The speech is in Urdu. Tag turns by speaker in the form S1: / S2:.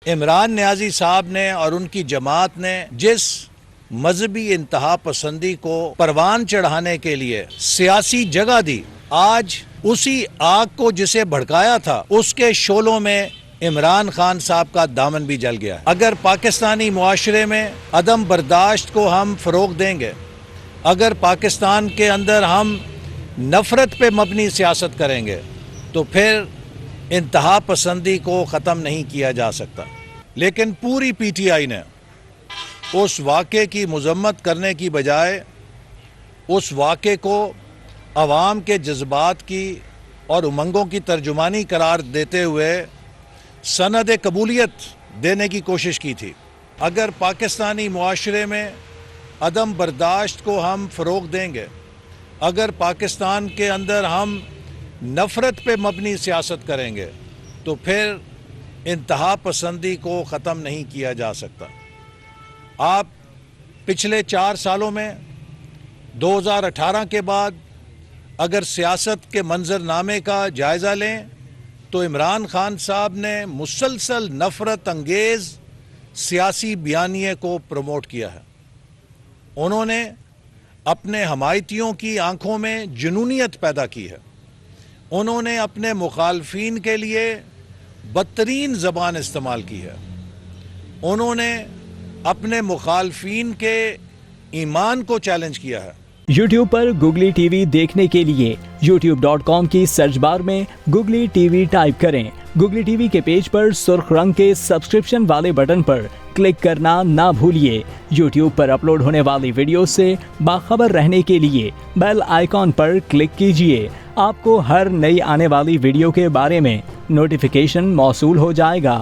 S1: عمران نیازی صاحب نے اور ان کی جماعت نے جس مذہبی انتہا پسندی کو پروان چڑھانے کے لیے سیاسی جگہ دی، آج اسی آگ کو جسے بھڑکایا تھا اس کے شعلوں میں عمران خان صاحب کا دامن بھی جل گیا ہے۔ اگر پاکستانی معاشرے میں عدم برداشت کو ہم فروغ دیں گے، اگر پاکستان کے اندر ہم نفرت پہ مبنی سیاست کریں گے تو پھر انتہا پسندی کو ختم نہیں کیا جا سکتا۔ لیکن پوری پی ٹی آئی نے اس واقعے کی مذمت کرنے کی بجائے اس واقعے کو عوام کے جذبات کی اور امنگوں کی ترجمانی قرار دیتے ہوئے سند قبولیت دینے کی کوشش کی تھی۔ اگر پاکستانی معاشرے میں عدم برداشت کو ہم فروغ دیں گے، اگر پاکستان کے اندر ہم نفرت پہ مبنی سیاست کریں گے تو پھر انتہا پسندی کو ختم نہیں کیا جا سکتا۔ آپ پچھلے 4 سالوں میں 2018 کے بعد اگر سیاست کے منظرنامے کا جائزہ لیں تو عمران خان صاحب نے مسلسل نفرت انگیز سیاسی بیانیے کو پروموٹ کیا ہے۔ انہوں نے اپنے حمایتیوں کی آنکھوں میں جنونیت پیدا کی ہے۔ انہوں نے اپنے مخالفین کے لیے بدترین زبان استعمال کی ہے۔ انہوں نے اپنے مخالفین کے ایمان کو چیلنج کیا ہے۔
S2: یوٹیوب پر گوگلی ٹی وی دیکھنے کے لیے youtube.com کی سرچ بار میں گوگلی ٹی وی ٹائپ کریں۔ گوگلی ٹی وی کے پیج پر سرخ رنگ کے سبسکرپشن والے بٹن پر کلک کرنا نہ بھولیے۔ یوٹیوب پر اپلوڈ ہونے والی ویڈیو سے باخبر رہنے کے لیے بیل آئیکن پر کلک کیجیے۔ آپ کو ہر نئی آنے والی ویڈیو کے بارے میں نوٹیفیکیشن موصول ہو جائے گا۔